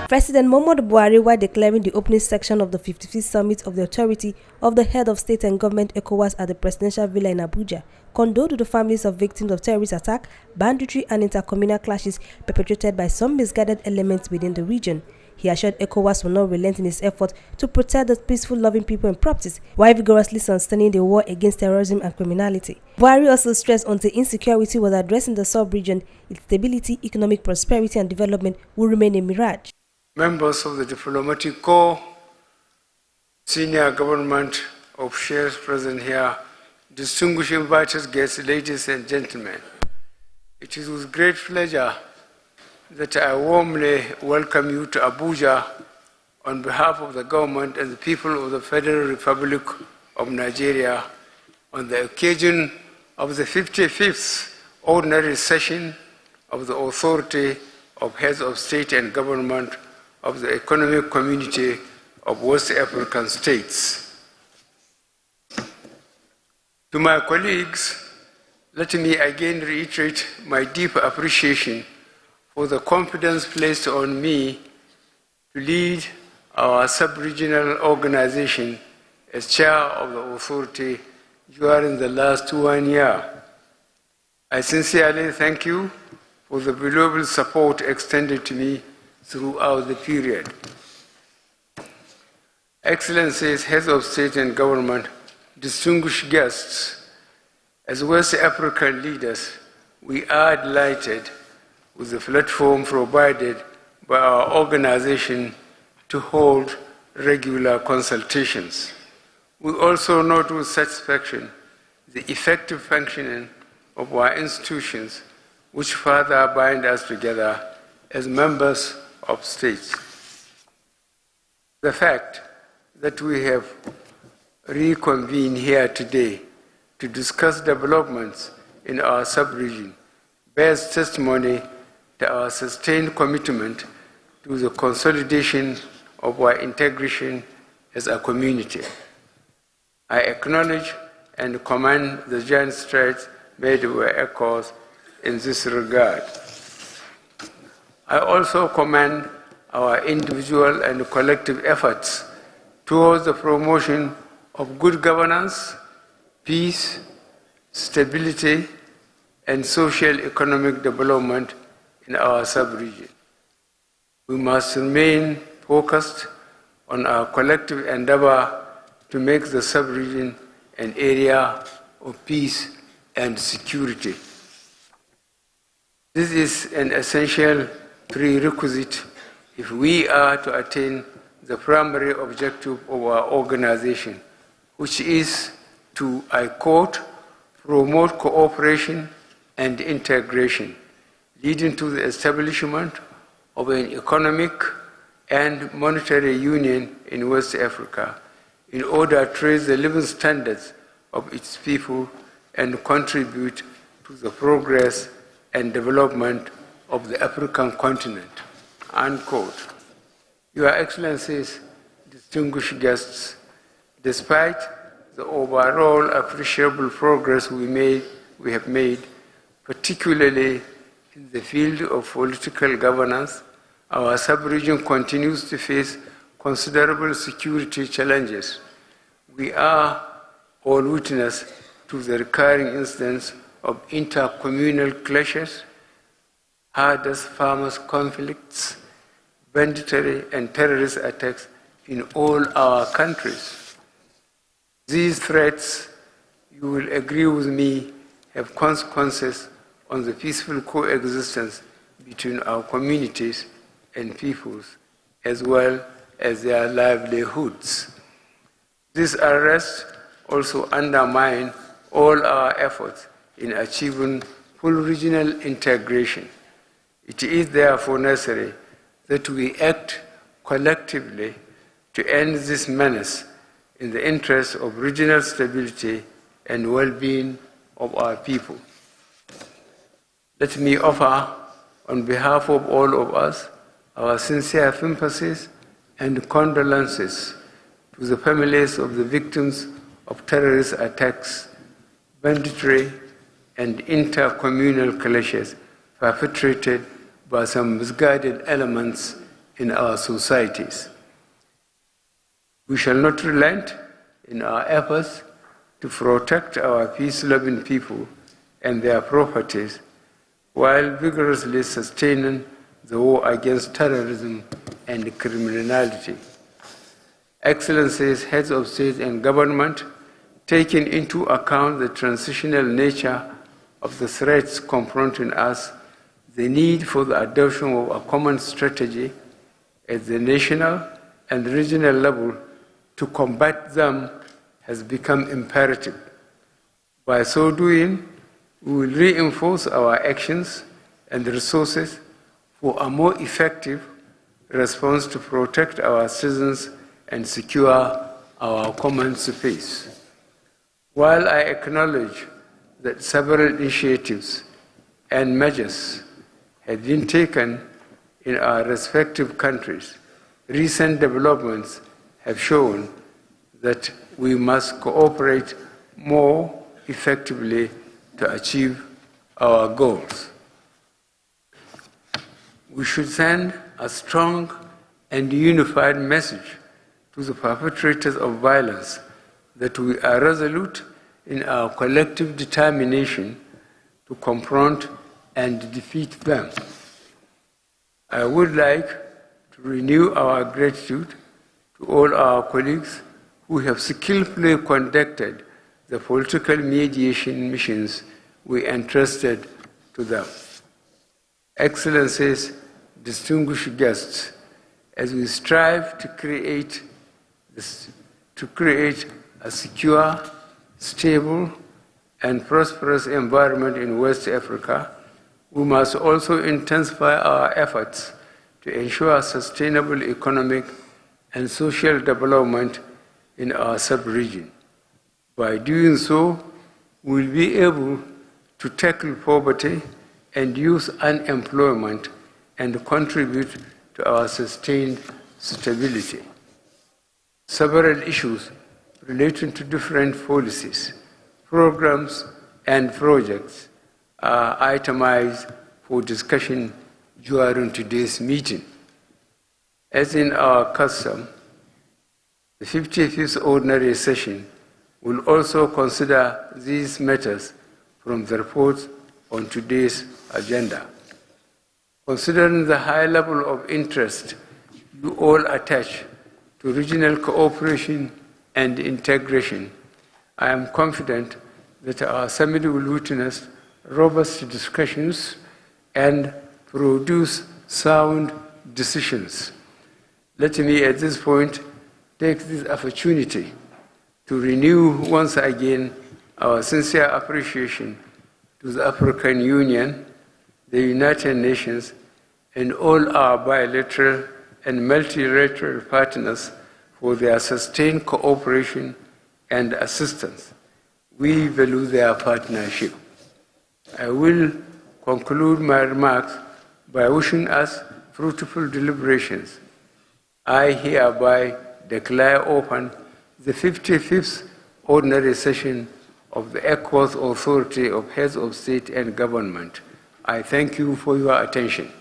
President Muhammadu Buhari, while declaring the opening section of the 55th Summit of the Authority of the Head of State and Government ECOWAS at the Presidential Villa in Abuja, condoled to the families of victims of terrorist attack, banditry and intercommunal clashes perpetrated by some misguided elements within the region. He assured ECOWAS will not relent in its effort to protect the peaceful, loving people and properties, while vigorously sustaining the war against terrorism and criminality. Buhari also stressed until insecurity was addressed in the sub-region, its stability, economic prosperity and development will remain a mirage. Members of the diplomatic corps, senior government officials present here, distinguished invited guests, ladies and gentlemen, it is with great pleasure that I warmly welcome you to Abuja on behalf of the government and the people of the Federal Republic of Nigeria on the occasion of the 55th Ordinary Session of the Authority of Heads of State and Government of the Economic Community of West African States. To my colleagues, let me again reiterate my deep appreciation for the confidence placed on me to lead our sub-regional organization as chair of the authority during the last 1 year. I sincerely thank you for the valuable support extended to me throughout the period. Excellencies, heads of state and government, distinguished guests, as West African leaders, we are delighted with the platform provided by our organization to hold regular consultations. We also note with satisfaction the effective functioning of our institutions, which further bind us together as members of states. The fact that we have reconvened here today to discuss developments in our sub-region bears testimony to our sustained commitment to the consolidation of our integration as a community. I acknowledge and commend the giant strides made by ECOWAS in this regard. I also commend our individual and collective efforts towards the promotion of good governance, peace, stability, and social-economic development in our sub-region. We must remain focused on our collective endeavor to make the sub-region an area of peace and security. This is an essential prerequisite if we are to attain the primary objective of our organization, which is to, I quote, promote cooperation and integration, leading to the establishment of an economic and monetary union in West Africa in order to raise the living standards of its people and contribute to the progress and development of the African continent, unquote. Your Excellencies, distinguished guests, despite the overall appreciable progress we have made, particularly in the field of political governance, our sub-region continues to face considerable security challenges. We are all witness to the recurring incidents of intercommunal clashes, herders farmers conflicts, banditry and terrorist attacks in all our countries. These threats, you will agree with me, have consequences on the peaceful coexistence between our communities and peoples, as well as their livelihoods. These arrests also undermine all our efforts in achieving full regional integration. It is therefore necessary that we act collectively to end this menace in the interest of regional stability and well-being of our people. Let me offer, on behalf of all of us, our sincere sympathies and condolences to the families of the victims of terrorist attacks, banditry, and intercommunal clashes perpetrated by some misguided elements in our societies. We shall not relent in our efforts to protect our peace-loving people and their properties while vigorously sustaining the war against terrorism and criminality. Excellencies, heads of state and government, taking into account the transitional nature of the threats confronting us, the need for the adoption of a common strategy at the national and regional level to combat them has become imperative. By so doing, we will reinforce our actions and resources for a more effective response to protect our citizens and secure our common space. While I acknowledge that several initiatives and measures have been taken in our respective countries, recent developments have shown that we must cooperate more effectively to achieve our goals. We should send a strong and unified message to the perpetrators of violence that we are resolute in our collective determination to confront and defeat them. I would like to renew our gratitude to all our colleagues who have skillfully conducted the political mediation missions we entrusted to them. Excellencies, distinguished guests, as we strive to create a secure, stable, and prosperous environment in West Africa, we must also intensify our efforts to ensure sustainable economic and social development in our sub-region. By doing so, we will be able to tackle poverty and youth unemployment and contribute to our sustained stability. Several issues relating to different policies, programs, and projects are itemized for discussion during today's meeting. As in our custom, the 55th Ordinary Session will also consider these matters from the reports on today's agenda. Considering the high level of interest you all attach to regional cooperation and integration, I am confident that our summit will witness robust discussions and produce sound decisions. Let me at this point take this opportunity to renew once again our sincere appreciation to the African Union, the United Nations, and all our bilateral and multilateral partners for their sustained cooperation and assistance. We value their partnership. I will conclude my remarks by wishing us fruitful deliberations. I hereby declare open the 55th Ordinary Session of the ECOWAS Authority of Heads of State and Government. I thank you for your attention.